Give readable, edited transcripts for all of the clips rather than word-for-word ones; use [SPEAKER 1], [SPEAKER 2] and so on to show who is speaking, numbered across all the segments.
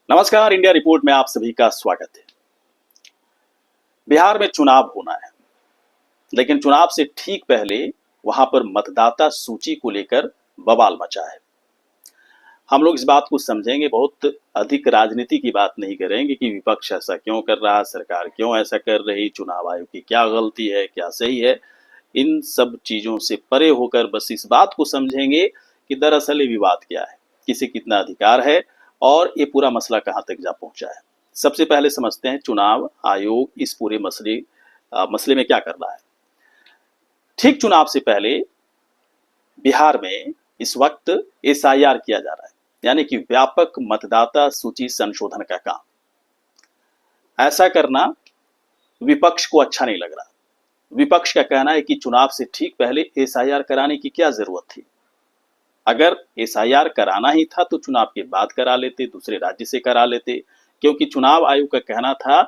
[SPEAKER 1] नमस्कार, India report में आप सभी का स्वागत है। बिहार में चुनाव होना है, लेकिन चुनाव से ठीक पहले वहां पर मतदाता सूची को लेकर बवाल मचा है। हम लोग इस बात को समझेंगे, बहुत अधिक राजनीति की बात नहीं करेंगे कि विपक्ष ऐसा क्यों कर रहा है, सरकार क्यों ऐसा कर रही, चुनाव आयोग की क्या गलती है, क्या सही है। इन सब चीजों से परे होकर बस इस बात को समझेंगे कि दरअसल ये विवाद क्या है, किसे कितना अधिकार है और ये पूरा मसला कहाँ तक जा पहुंचा है। सबसे पहले समझते हैं चुनाव आयोग इस पूरे मसले में क्या कर रहा है। ठीक चुनाव से पहले बिहार में इस वक्त एसआईआर किया जा रहा है, यानी कि व्यापक मतदाता सूची संशोधन का काम। ऐसा करना विपक्ष को अच्छा नहीं लग रहा। विपक्ष का कहना है कि चुनाव से ठीक पहले एसआईआर कराने की क्या जरूरत थी। अगर एसआईआर कराना ही था तो चुनाव के बाद करा लेते, दूसरे राज्य से करा लेते, क्योंकि चुनाव आयोग का कहना था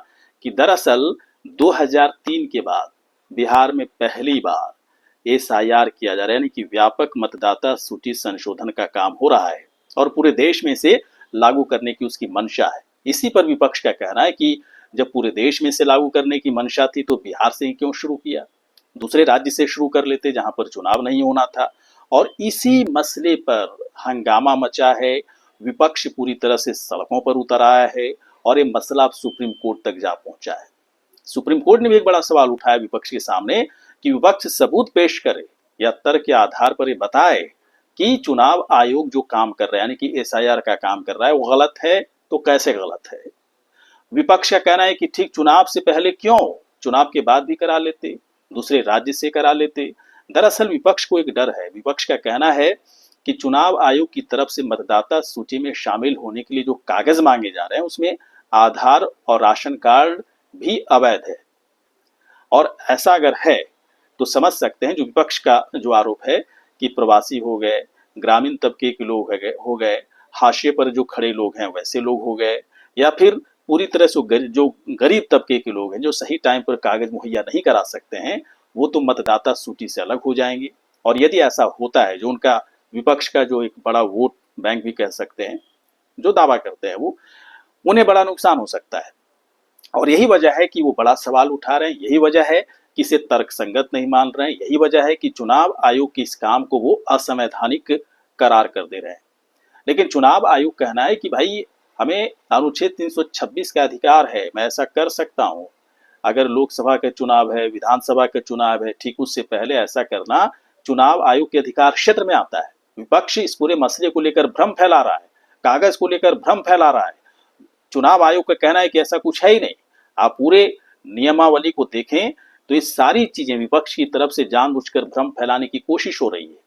[SPEAKER 1] कि दरअसल 2003 के बाद बिहार में पहली बार एसआईआर किया जा रहा है, यानी कि व्यापक मतदाता सूची संशोधन का काम हो रहा है और पूरे देश में इसे लागू करने की उसकी मंशा है। इसी पर विपक्ष का कहना है कि जब पूरे देश में से लागू करने की मंशा थी तो बिहार से ही क्यों शुरू किया, दूसरे राज्य से शुरू कर लेते जहां पर चुनाव नहीं होना था। और इसी मसले पर हंगामा मचा है, विपक्ष पूरी तरह से सड़कों पर उतर आया है और ये मसला अब सुप्रीम कोर्ट तक जा पहुंचा है। सुप्रीम कोर्ट ने भी एक बड़ा सवाल उठाया विपक्ष के सामने कि विपक्ष सबूत पेश करे या तर्क के आधार पर ये बताए कि चुनाव आयोग जो काम कर रहा है, यानी कि एसआईआर का काम कर रहा है, वो गलत है तो कैसे गलत है। विपक्ष का कहना है कि ठीक चुनाव से पहले क्यों, चुनाव के बाद भी करा लेते, दूसरे राज्य से करा लेते। दरअसल विपक्ष को एक डर है। विपक्ष का कहना है कि चुनाव आयोग की तरफ से मतदाता सूची में शामिल होने के लिए जो कागज मांगे जा रहे हैं उसमें आधार और राशन कार्ड भी अवैध है। और ऐसा अगर है तो समझ सकते हैं जो विपक्ष का जो आरोप है कि प्रवासी हो गए, ग्रामीण तबके के लोग हो गए, हाशिए पर जो खड़े लोग हैं वैसे लोग हो गए, या फिर पूरी तरह से जो गरीब तबके के लोग हैं जो सही टाइम पर कागज मुहैया नहीं करा सकते हैं, वो तो मतदाता सूची से अलग हो जाएंगे। और यदि ऐसा होता है, जो उनका विपक्ष का जो एक बड़ा वोट बैंक भी कह सकते हैं, जो दावा करते हैं, वो उन्हें बड़ा नुकसान हो सकता है। और यही वजह है कि वो बड़ा सवाल उठा रहे हैं, यही वजह है कि इसे तर्कसंगत नहीं मान रहे हैं, यही वजह है कि चुनाव आयोग के इस काम को वो असंवैधानिक करार कर दे रहे हैं। लेकिन चुनाव आयोग कहना है कि भाई हमें अनुच्छेद 326 का अधिकार है, मैं ऐसा कर सकता हूं। अगर लोकसभा का चुनाव है, विधानसभा का चुनाव है, ठीक उससे पहले ऐसा करना चुनाव आयोग के अधिकार क्षेत्र में आता है। विपक्ष इस पूरे मसले को लेकर भ्रम फैला रहा है, कागज को लेकर भ्रम फैला रहा है। चुनाव आयोग का कहना है कि ऐसा कुछ है ही नहीं। आप पूरे नियमावली को देखें तो ये सारी चीजें विपक्ष की तरफ से जानबूझकर भ्रम फैलाने की कोशिश हो रही है।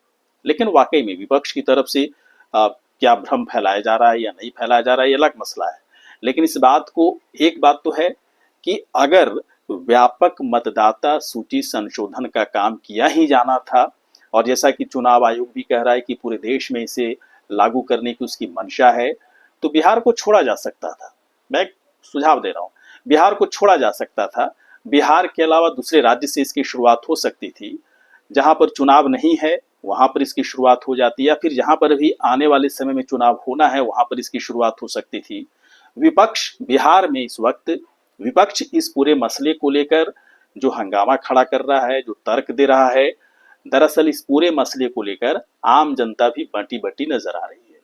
[SPEAKER 1] लेकिन वाकई में विपक्ष की तरफ से क्या भ्रम फैलाया जा रहा है या नहीं फैलाया जा रहा है, ये अलग मसला है। लेकिन इस बात को, एक बात तो है कि अगर व्यापक मतदाता सूची संशोधन का काम किया ही जाना था, और जैसा कि चुनाव आयोग भी कह रहा है कि पूरे देश में इसे लागू करने की उसकी मंशा है, तो बिहार को छोड़ा जा सकता था। मैं सुझाव दे रहा हूं, बिहार को छोड़ा जा सकता था। बिहार के अलावा दूसरे राज्य से इसकी शुरुआत हो सकती थी। जहां पर चुनाव नहीं है वहां पर इसकी शुरुआत हो जाती है, या फिर जहां पर भी आने वाले समय में चुनाव होना है वहां पर इसकी शुरुआत हो सकती थी। विपक्ष बिहार में इस वक्त, विपक्ष इस पूरे मसले को लेकर जो हंगामा खड़ा कर रहा है, जो तर्क दे रहा है, दरअसल इस पूरे मसले को लेकर आम जनता भी बंटी बंटी नजर आ रही है।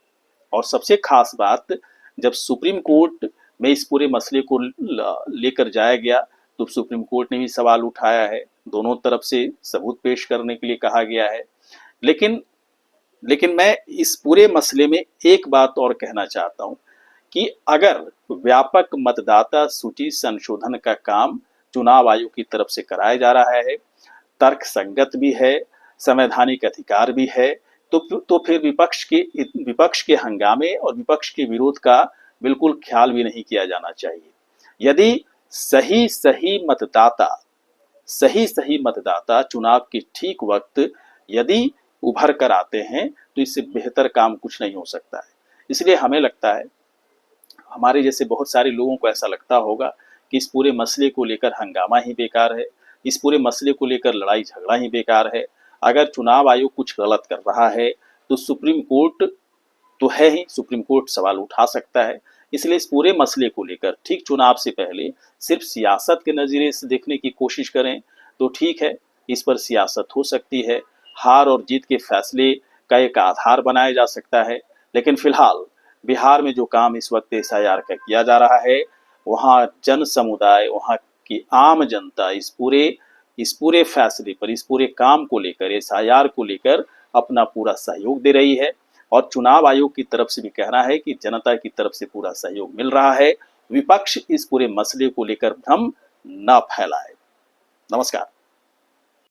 [SPEAKER 1] और सबसे खास बात, जब सुप्रीम कोर्ट में इस पूरे मसले को लेकर जाया गया तो सुप्रीम कोर्ट ने भी सवाल उठाया है, दोनों तरफ से सबूत पेश करने के लिए कहा गया है। लेकिन लेकिन मैं इस पूरे मसले में एक बात और कहना चाहता हूं कि अगर व्यापक मतदाता सूची संशोधन का काम चुनाव आयोग की तरफ से कराया जा रहा है, तर्क संगत भी है, संवैधानिक अधिकार भी है, तो फिर विपक्ष के हंगामे और विपक्ष के विरोध का बिल्कुल ख्याल भी नहीं किया जाना चाहिए। यदि सही सही मतदाता चुनाव के ठीक वक्त यदि उभर कर आते हैं तो इससे बेहतर काम कुछ नहीं हो सकता है। इसलिए हमें लगता है, हमारे जैसे बहुत सारे लोगों को ऐसा लगता होगा कि इस पूरे मसले को लेकर हंगामा ही बेकार है, इस पूरे मसले को लेकर लड़ाई झगड़ा ही बेकार है। अगर चुनाव आयोग कुछ गलत कर रहा है तो सुप्रीम कोर्ट तो है ही, सुप्रीम कोर्ट सवाल उठा सकता है। इसलिए इस पूरे मसले को लेकर ठीक चुनाव से पहले सिर्फ सियासत के नज़रिए से देखने की कोशिश करें तो ठीक है, इस पर सियासत हो सकती है, हार और जीत के फैसले का एक आधार बनाया जा सकता है। लेकिन फिलहाल बिहार में जो काम इस वक्त एसआईआर का किया जा रहा है, वहाँ जन समुदाय, वहाँ की आम जनता इस पूरे फैसले पर, इस पूरे काम को लेकर, एसआईआर को लेकर अपना पूरा सहयोग दे रही है और चुनाव आयोग की तरफ से भी कहना है कि जनता की तरफ से पूरा सहयोग मिल रहा है। विपक्ष इस पूरे मसले को लेकर भ्रम न फैलाए। नमस्कार।